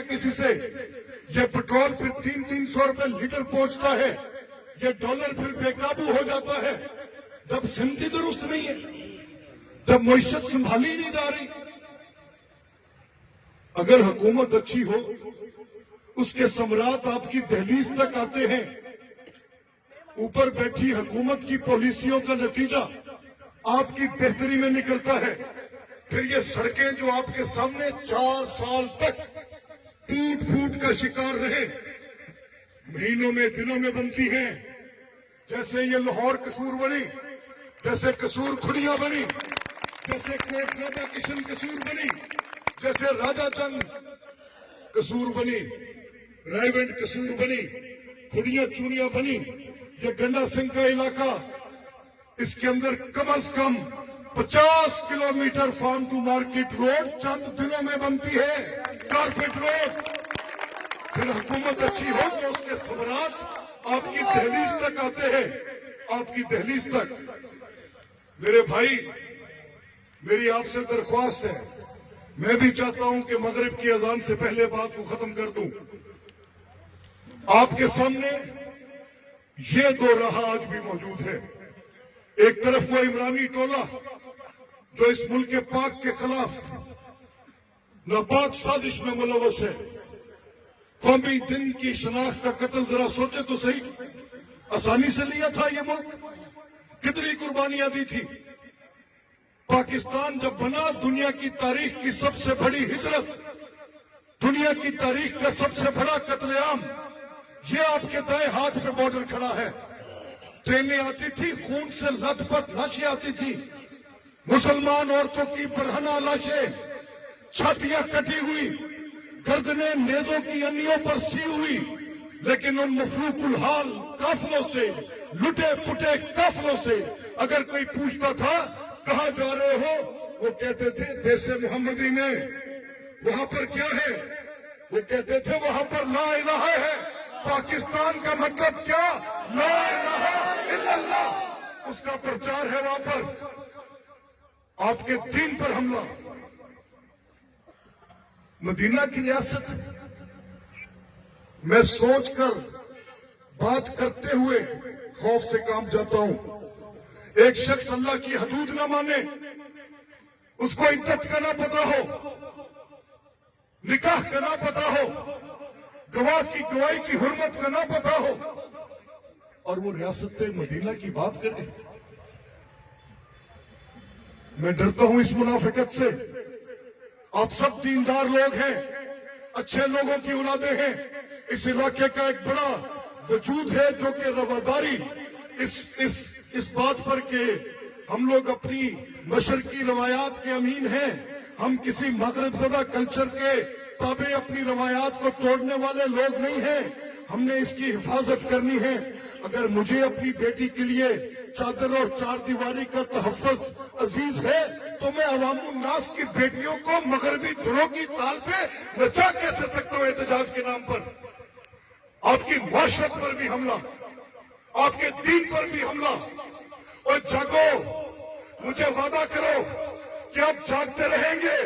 किसी से, ये पेट्रोल फिर 300 रुपए लीटर पहुंचता है, ये डॉलर फिर बेकाबू हो जाता है। जब सिमती दुरुस्त नहीं है, जब मईशत संभाली नहीं जा रही। अगर हुकूमत अच्छी हो, उसके सम्राट आपकी दहलीज तक आते हैं। ऊपर बैठी हुकूमत की पॉलिसियों का नतीजा आपकी बेहतरी में निकलता है। फिर ये सड़कें जो आपके सामने 4 साल तक टूट फूट का शिकार रहे, महीनों में दिनों में बनती हैं। जैसे ये लाहौर कसूर बनी, जैसे कसूर खुड़िया बनी, जैसे कोट राधा किशन कसूर बनी, जैसे राजा जंग कसूर बनी, रायवंड कसूर बनी, खुड़िया चूनिया बनी। ये गंडा सिंह का इलाका, इसके अंदर कम से कम 50 kilometre farm to market road चंद दिनों में बनती है, कारपेट रोड। फिर हुकूमत अच्छी हो तो उसके सम्राट आपकी दहलीज तक आते हैं, आपकी दहलीज तक। मेरे भाई, मेरी आपसे दरख्वास्त है, मैं भी चाहता हूं कि मगरिब की अजान से पहले बात को खत्म कर दूं। आपके सामने ये दो राह आज भी मौजूद है। एक तरफ वो इमरानी टोला जो इस मुल्क के पाक के खिलाफ नापाक साजिश में मुलव्वस है। कौमी दिन की शनाख्त का कत्ल जरा सोचे तो सही, आसानी से लिया था ये मुल्क, कितनी कुर्बानियां दी थी। पाकिस्तान जब बना, दुनिया की तारीख की सबसे बड़ी हिजरत, दुनिया की तारीख का सबसे बड़ा कत्लेआम, ये आपके दाएं हाथ पे बॉर्डर खड़ा है। ट्रेनें आती थी, खून से लथपथ लाशें आती थी, मुसलमान औरतों की बरहना लाशें, छातियां कटी हुई, गर्दनें नेजों की अन्नियों पर सी हुई। लेकिन उन मफरूकुल हाल काफिलों से, लुटे पुटे काफिलों से अगर कोई पूछता था कहां जा रहे हो, वो कहते थे देश मोहम्मदी में। वहां पर क्या है? वो कहते थे वहां पर ला इलाहा है। पाकिस्तान का मतलब क्या? ला इलाहा इल्लल्लाह, उसका प्रचार है। वहां पर आपके दीन पर हमला। मदीना की रियासत, मैं सोचकर बात करते हुए खौफ से कांप जाता हूं। एक शख्स अल्लाह की हदूद ना माने, उसको इज्जत का ना पता हो, निकाह का ना पता हो, गवाह की गवाही की हुर्मत का ना पता हो, और वो रियासत मदीना की बात करे। मैं डरता हूं इस मुनाफिकत से। आप सब दीनदार लोग हैं, अच्छे लोगों की औलादे हैं। इस इलाके का एक बड़ा वजूद है जो कि रवादारी इस बात पर कि हम लोग अपनी मशरकी रवायात के अमीन हैं, हम किसी मगरब ज़दा कल्चर के ताबे अपनी रवायात को तोड़ने वाले लोग नहीं हैं। हमने इसकी हिफाजत करनी है। अगर मुझे अपनी बेटी के लिए चादर और चार दीवारी का तहफ़्फ़ुज़ अजीज है, तो मैं अवामुन नास की बेटियों को मगरबी धुरों की ताल पे नचा कैसे सकता हूं एहतजाज के नाम पर? आपकी माशरत पर भी हमला, आपके दीन पर भी हमला। और जागो, मुझे वादा करो कि आप जागते रहेंगे,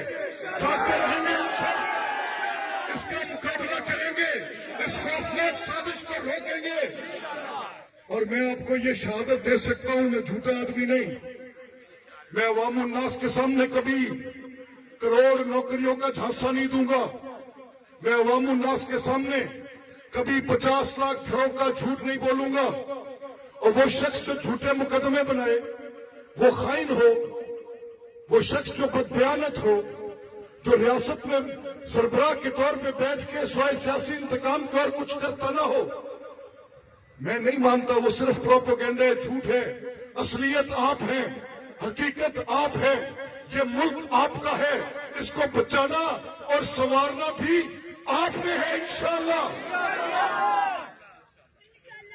जागते रहेंगे। इंशाअल्लाह इसका मुकाबला करेंगे, इस खौफनाक साजिश को रोकेंगे। और मैं आपको ये शहादत दे सकता हूं, मैं झूठा आदमी नहीं। मैं अवामुन नास के सामने कभी करोड़ नौकरियों का झांसा नहीं दूंगा। मैं अवामुन नास के सामने कभी 50 लाख घरों का झूठ नहीं बोलूंगा। और वो शख्स जो झूठे मुकदमे बनाए, वो खाइन हो, वो शख्स जो बददियानत हो, जो रियासत में सरबराह के तौर पे बैठ के स्वाय सियासी इंतकाम के और कुछ करता ना हो, मैं नहीं मानता। वो सिर्फ प्रोपेगेंडा है, झूठ है। असलियत आप हैं, हकीकत आप है। ये मुल्क आपका है, इसको बचाना और संवारना भी आप में है इंशाअल्लाह।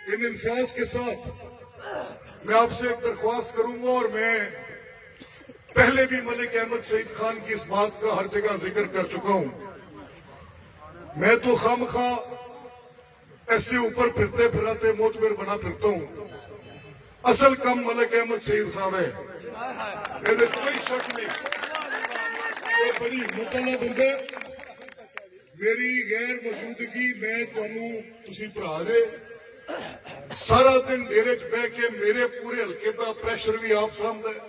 इन अल्फाज के साथ मैं आपसे एक दरख्वास्त करूंगा, और मैं पहले भी मलिक अहमद सईद खान की इस बात का हर जगह जिक्र कर चुका हूं। मैं तो खामखा ऐसे ऊपर फिरते फिराते मोतबर बना फिरता हूं। असल काम मलिक अहमद सईद खान है, कोई शक नहीं। ये बड़ी मुतला बंदे, मेरी गैर मौजूदगी मैं तुहानू तुसी भरा जे सारा दिन डेरे च बह के मेरे पूरे हल्के का प्रैशर भी आप सामदा है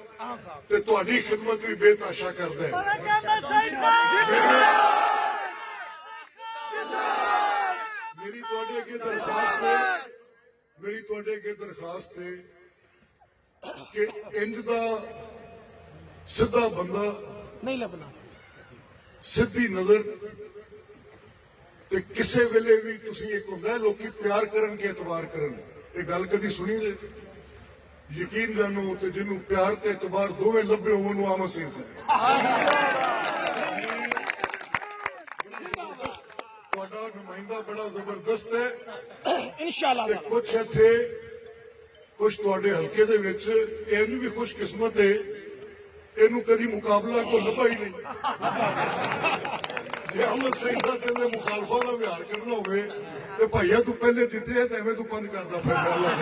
ते तुहाडी खिदमत भी बेताशा करदा है। मेरी तुहाडे अगे दरखास्त है कि इंज दा सिद्धा बंदा नहीं लभना सिद्धी नजर ते किसे वेले भी तुसी एक हुंदा है लोकी प्यार करन के एतबार करन ये गल कदी सुनी जे यकीन जानो ते जिन्नू प्यार ते एतबार दोवें लभे होण नूं आम असीस है। तुहाडा नुमाइंदा बड़ा जबरदस्त है इंशाल्लाह ते कुछ इत्थे कुछ तुहाडे हल्के दे विच इहनू भी खुशकिस्मत है इहनू कदी मुकाबला को लभा ही नहीं। जे अहमद सिंह दा ते मुखालफा दा विहार करना होवे ते भाईया तू पहले जिते है ते एवें तू बंद करदा फिरदा अल्लाह